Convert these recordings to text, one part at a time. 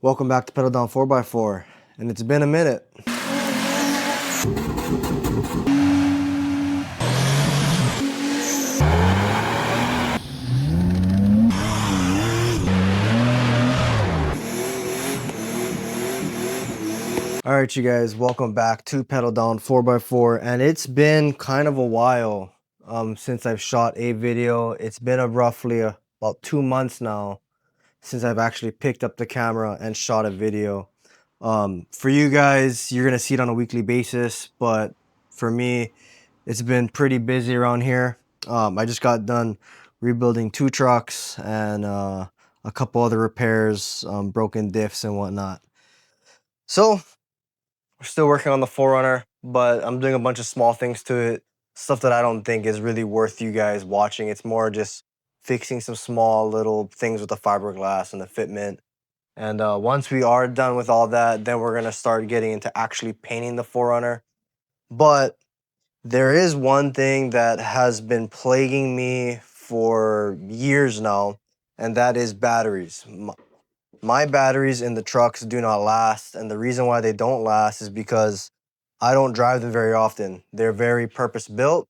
Welcome back to Pedal Down 4x4, and it's been a minute. Alright you guys, welcome back to Pedal Down 4x4, and it's been kind of a while since I've shot a video. It's been roughly about 2 months now since I've actually picked up the camera and shot a video. For you guys, you're gonna see it on a weekly basis, but for me, it's been pretty busy around here. I just got done rebuilding 2 trucks and a couple other repairs, broken diffs and whatnot. So we're still working on the 4Runner, but I'm doing a bunch of small things to it, stuff that I don't think is really worth you guys watching. It's more just fixing some small little things with the fiberglass and the fitment. And once we are done with all that, then we're gonna start getting into actually painting the 4Runner. But there is one thing that has been plaguing me for years now, and that is batteries. My batteries in the trucks do not last, and the reason why they don't last is because I don't drive them very often. They're very purpose built.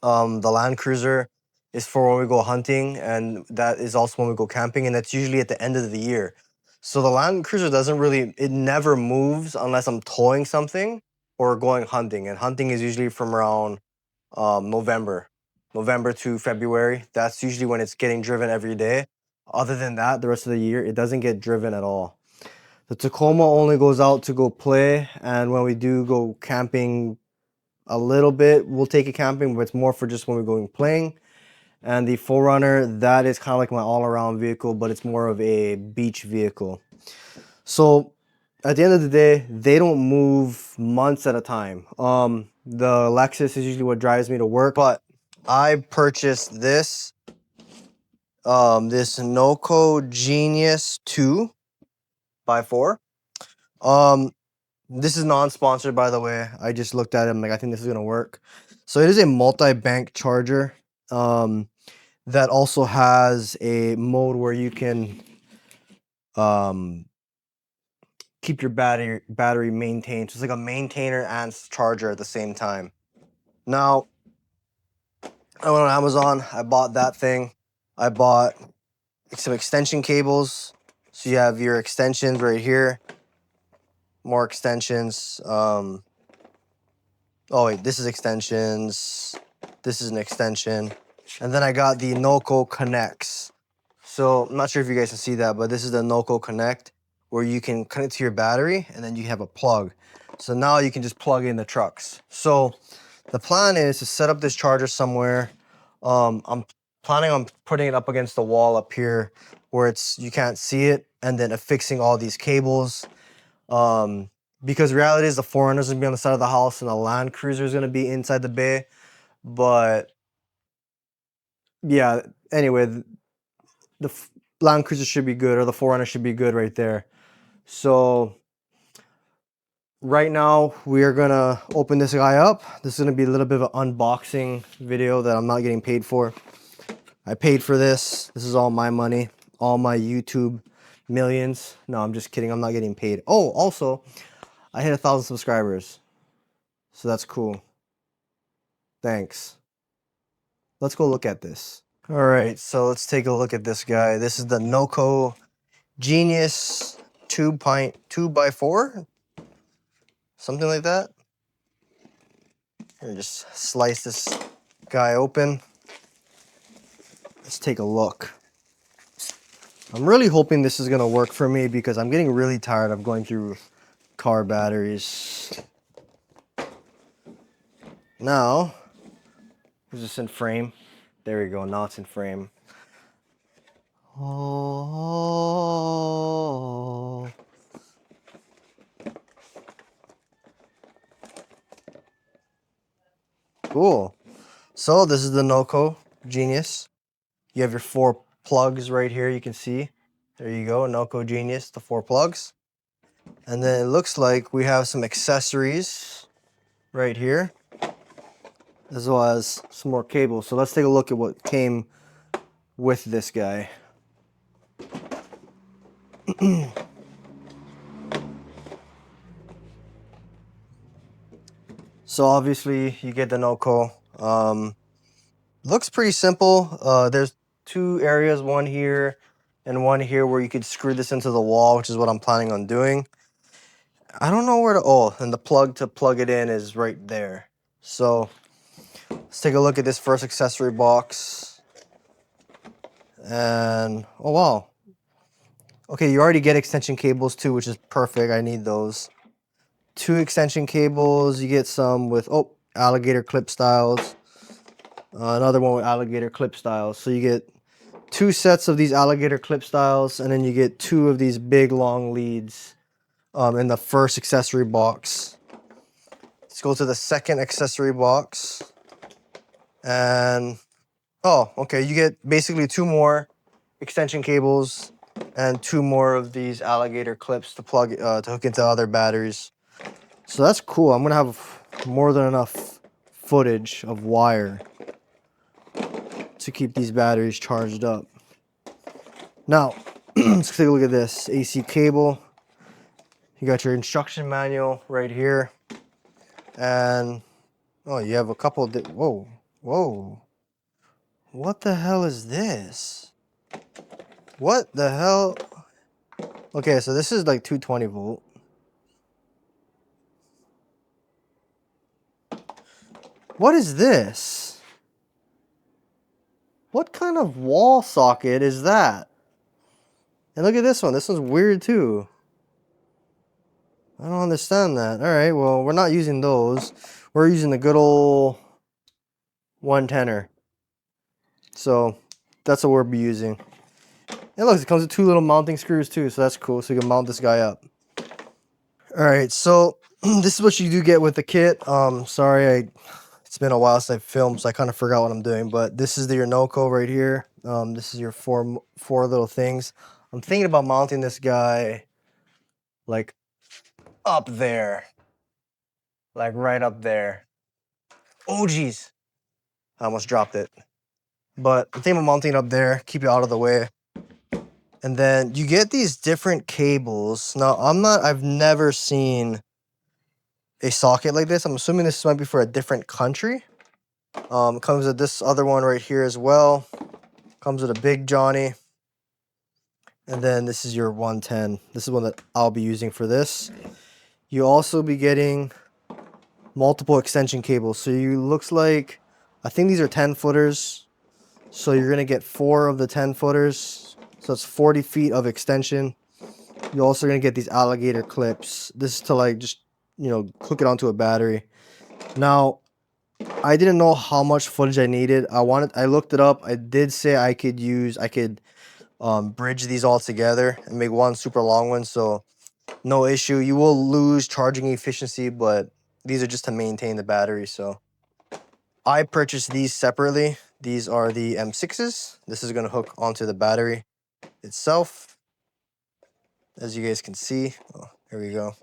The Land Cruiser is for when we go hunting, and that is also when we go camping, and that's usually at the end of the year. So the Land Cruiser it never moves unless I'm towing something or going hunting, and hunting is usually from around November to February. That's usually when it's getting driven every day. Other than that, the rest of the year, it doesn't get driven at all. The Tacoma only goes out to go play, and when we do go camping a little bit, we'll take it camping, but it's more for just when we're going playing. And the 4Runner, that is kind of like my all-around vehicle, but it's more of a beach vehicle. So at the end of the day, they don't move months at a time. The Lexus is usually what drives me to work, but I purchased this this Noco Genius 2x4. This is non-sponsored, by the way. I just looked at it. I'm like, I think this is gonna work. So it is a multi-bank charger that also has a mode where you can keep your battery maintained. So it's like a maintainer and charger at the same time. Now, I went on Amazon. I bought that thing. I bought some extension cables. So you have your extensions right here. More extensions. Oh wait, this is extensions. This is an extension. And then I got the Noco Connects. So I'm not sure if you guys can see that, but this is the Noco Connect, where you can connect to your battery and then you have a plug. So now you can just plug in the trucks. So the plan is to set up this charger somewhere. I'm planning on putting it up against the wall up here where you can't see it, and then affixing all these cables. Because reality is the 4Runner is gonna be on the side of the house and the Land Cruiser is gonna be inside the bay. But yeah, anyway, the Land Cruiser should be good, or the 4Runner should be good right there. So right now we are gonna open this guy up. This is gonna be a little bit of an unboxing video that I'm not getting paid for. I paid for this. This is all my money, all my YouTube millions. No, I'm just kidding. I'm not getting paid. Oh, also, I hit 1,000 subscribers. So that's cool. Thanks. Let's go look at this. All right, so let's take a look at this guy. This is the Noco Genius 2x4, something like that. Here, just slice this guy open. Let's take a look. I'm really hoping this is gonna work for me because I'm getting really tired of going through car batteries. Now, is this in frame? There we go, now it's in frame. Oh. Cool. So this is the Noco Genius. You have your 4 plugs right here, you can see. There you go, Noco Genius, the 4 plugs. And then it looks like we have some accessories right here, as well as some more cables. So let's take a look at what came with this guy. So obviously you get the Noco. Looks pretty simple. There's two areas, one here and one here, where you could screw this into the wall, which is what I'm planning on doing. I don't know where to, oh, and the plug to plug it in is right there. So let's take a look at this first accessory box. And, oh wow. Okay, you already get extension cables too, which is perfect. I need those. 2 extension cables. You get some with, oh, alligator clip styles. Another one with alligator clip styles. So you get 2 sets of these alligator clip styles, and then you get 2 of these big long leads in the first accessory box. Let's go to the second accessory box. And, oh, okay, you get basically 2 more extension cables and 2 more of these alligator clips to plug to hook into other batteries. So that's cool. I'm gonna have more than enough footage of wire to keep these batteries charged up. Now, let's take a look at this AC cable. You got your instruction manual right here. And, oh, you have a couple, whoa, whoa. What the hell is this? What the hell? Okay, so this is like 220 volt. What is this? What kind of wall socket is that? And look at this one. This one's weird too. I don't understand that. All right, well, we're not using those. We're using the good old 110er. So that's what we'll be using. And look, it comes with 2 little mounting screws too, so that's cool. So you can mount this guy up. All right, so this is what you do get with the kit. Sorry, it's been a while since I filmed, so I kind of forgot what I'm doing. But this is your Noco right here. This is your four little things. I'm thinking about mounting this guy like up there, like right up there. Oh geez, I almost dropped it. But I'm thinking of mounting it up there, keep it out of the way. And then you get these different cables. Now I've never seen a socket like this. I'm assuming this might be for a different country. Comes with this other one right here as well. Comes with a big Johnny. And then this is your 110. This is one that I'll be using for this. You'll also be getting multiple extension cables. So you looks like, I think these are 10 footers. So you're gonna get 4 of the 10 footers. So it's 40 feet of extension. You're also gonna get these alligator clips. This is to like just, you know, hook it onto a battery. Now, I didn't know how much footage I needed. I looked it up. I did say I could bridge these all together and make one super long one. So no issue. You will lose charging efficiency, but these are just to maintain the battery. So I purchased these separately. These are the M6s. This is going to hook onto the battery itself. As you guys can see, oh, here we go.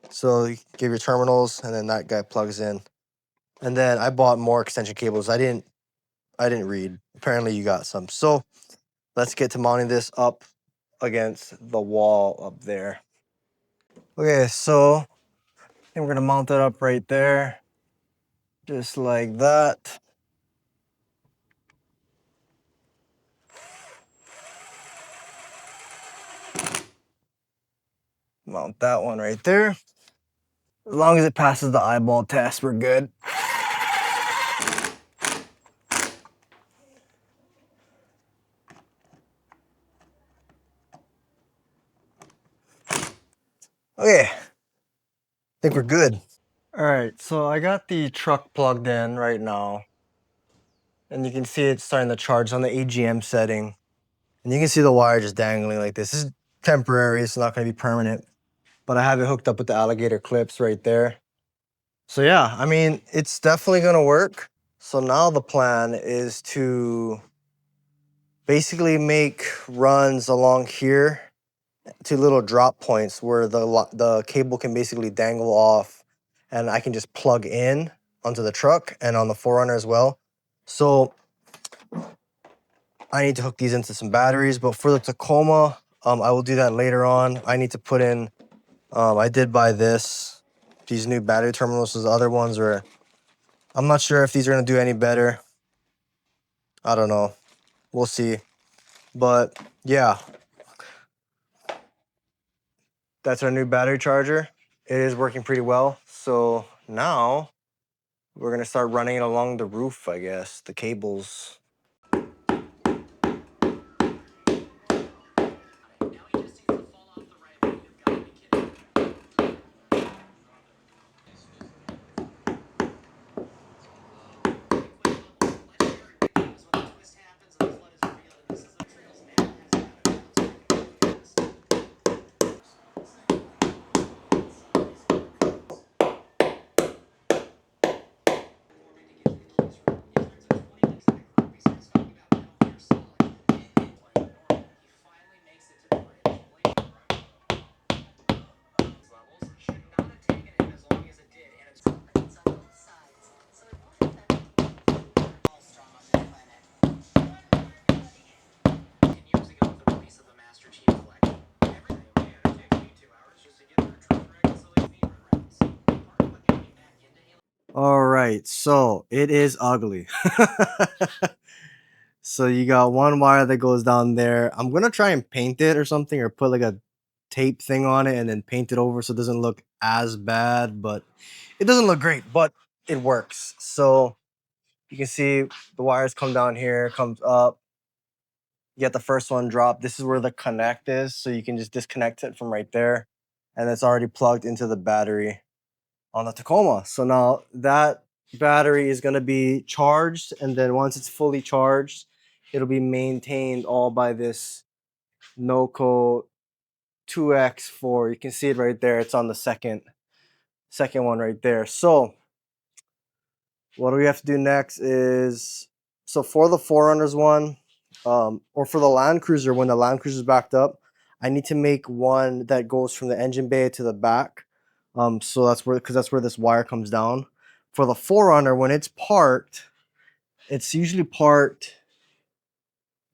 So you give your terminals, and then that guy plugs in. And then I bought more extension cables. I didn't read. Apparently you got some. So let's get to mounting this up against the wall up there. Okay, so I think we're gonna mount it up right there. Just like that. Mount that one right there. As long as it passes the eyeball test, we're good. Okay, I think we're good. All right, so I got the truck plugged in right now. And you can see it's starting to charge on the AGM setting. And you can see the wire just dangling like this. This is temporary, it's not gonna be permanent. But I have it hooked up with the alligator clips right there. So yeah, I mean, it's definitely gonna work. So now the plan is to basically make runs along here to little drop points where the cable can basically dangle off and I can just plug in onto the truck and on the 4Runner as well. So I need to hook these into some batteries, but for the Tacoma, I will do that later on. I need to put in, I did buy this these new battery terminals. So the other ones were, I'm not sure if these are gonna do any better. I don't know. We'll see. But yeah, that's our new battery charger. It is working pretty well. So now we're gonna start running it along the roof, I guess, the cables. All right, so it is ugly. So you got one wire that goes down there. I'm gonna try and paint it or something, or put like a tape thing on it and then paint it over so it doesn't look as bad, but it doesn't look great, but it works. So you can see the wires come down here, comes up. You get the first one drop. This is where the connect is, so you can just disconnect it from right there, and it's already plugged into the battery on the Tacoma. So now that battery is going to be charged, and then once it's fully charged, it'll be maintained all by this Noco 2X4. You can see it right there. It's on the second one right there. So what we have to do next is, so for the 4Runners one, or for the Land Cruiser, when the Land Cruiser is backed up, I need to make one that goes from the engine bay to the back. So that's where, because that's where this wire comes down. For the 4Runner, when it's parked, it's usually parked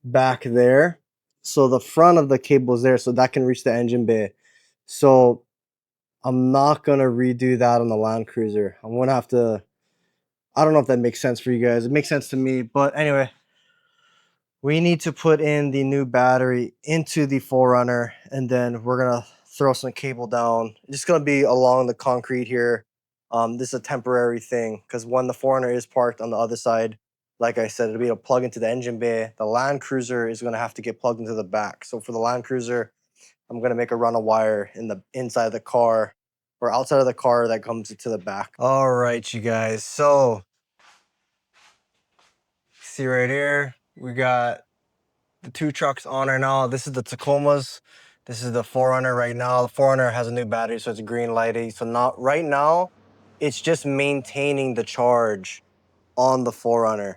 back there. So the front of the cable is there, so that can reach the engine bay. So I'm not gonna redo that on the Land Cruiser. I'm gonna have to, I don't know if that makes sense for you guys. It makes sense to me, but anyway, we need to put in the new battery into the 4Runner, and then we're gonna throw some cable down. It's gonna be along the concrete here. This is a temporary thing because when the 4Runner is parked on the other side, like I said, it'll be able to plug into the engine bay. The Land Cruiser is gonna have to get plugged into the back. So for the Land Cruiser, I'm gonna make a run of wire in the inside of the car or outside of the car that comes to the back. All right, you guys. So see right here, we got the two trucks on right now. This is the Tacomas. This is the 4Runner right now. The 4Runner has a new battery, so it's green lighting. So not right now, it's just maintaining the charge on the 4Runner.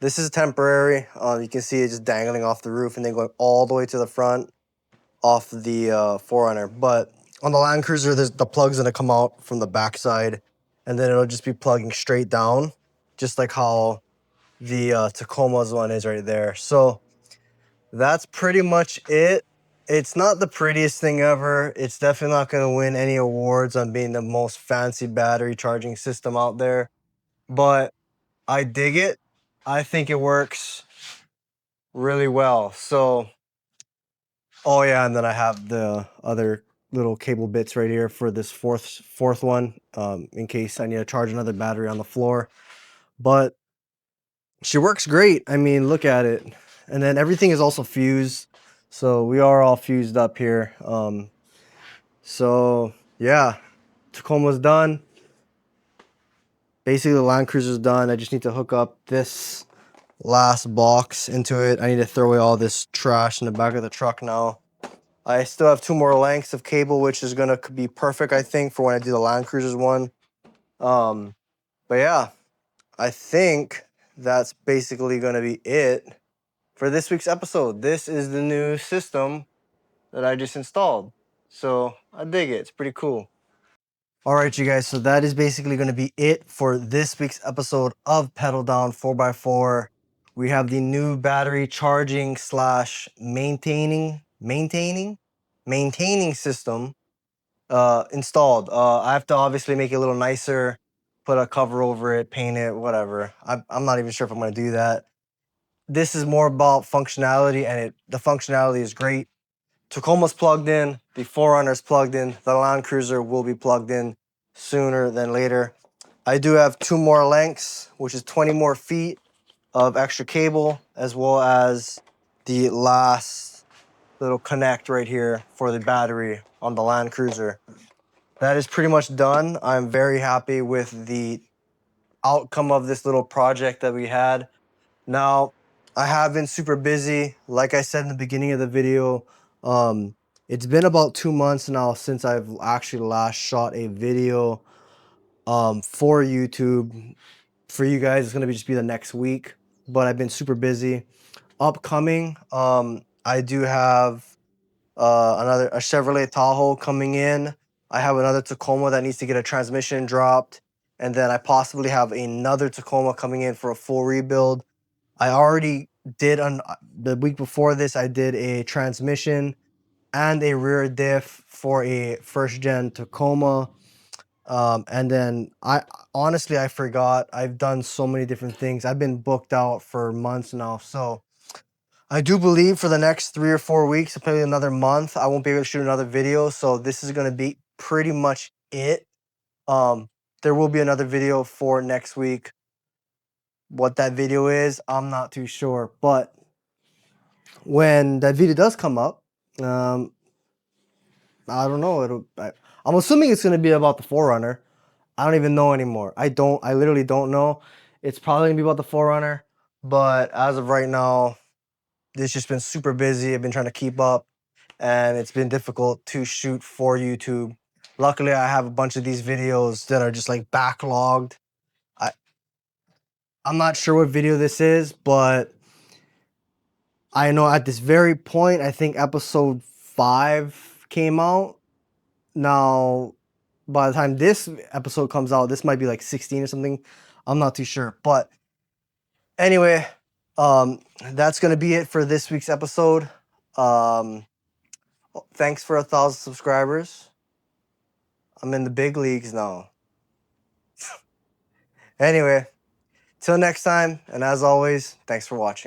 This is temporary. You can see it just dangling off the roof and then going all the way to the front off the 4Runner. But on the Land Cruiser, the plug's gonna come out from the backside, and then it'll just be plugging straight down, just like how the Tacoma's one is right there. So that's pretty much it. It's not the prettiest thing ever. It's definitely not going to win any awards on being the most fancy battery charging system out there, but I dig it. I think it works really well. So, oh yeah, and then I have the other little cable bits right here for this fourth one, in case I need to charge another battery on the floor. But she works great. I mean, look at it. And then everything is also fused. So we are all fused up here. So yeah, Tacoma's done. Basically the Land Cruiser's done. I just need to hook up this last box into it. I need to throw away all this trash in the back of the truck now. I still have 2 more lengths of cable, which is gonna be perfect, I think, for when I do the Land Cruisers one. But yeah, I think that's basically gonna be it for this week's episode. This is the new system that I just installed. So I dig it. It's pretty cool. All right, you guys. So that is basically going to be it for this week's episode of Pedal Down 4x4. We have the new battery charging slash maintaining system installed. I have to obviously make it a little nicer, put a cover over it, paint it, whatever. I'm not even sure if I'm gonna do that. This is more about functionality, and the functionality is great. Tacoma's plugged in, the 4Runner's plugged in, the Land Cruiser will be plugged in sooner than later. I do have 2 more lengths, which is 20 more feet of extra cable, as well as the last little connect right here for the battery on the Land Cruiser. That is pretty much done. I'm very happy with the outcome of this little project that we had. Now, I have been super busy. Like I said in the beginning of the video, it's been about 2 months now since I've actually last shot a video for YouTube. For you guys, it's gonna just be the next week, but I've been super busy. Upcoming, I do have a Chevrolet Tahoe coming in. I have another Tacoma that needs to get a transmission dropped, and then I possibly have another Tacoma coming in for a full rebuild. I already did on the week before this. I did a transmission and a rear diff for a first gen Tacoma. And then I honestly I forgot. I've done so many different things. I've been booked out for months now. So I do believe for the next 3 or 4 weeks, probably another month, I won't be able to shoot another video. So this is gonna be pretty much it. Um, there will be another video for next week. What that video is, I'm not too sure. But when that video does come up, I don't know. I'm assuming it's gonna be about the 4Runner. I don't even know anymore. I literally don't know. It's probably gonna be about the 4Runner, but as of right now, it's just been super busy. I've been trying to keep up, and it's been difficult to shoot for YouTube. Luckily, I have a bunch of these videos that are just like backlogged. I I'm not sure what video this is, but I know at this very point, I think episode 5 came out. Now, by the time this episode comes out, this might be like 16 or something. I'm not too sure. But anyway, that's gonna be it for this week's episode. Thanks for 1,000 subscribers. I'm in the big leagues now. Anyway, till next time, and as always, thanks for watching.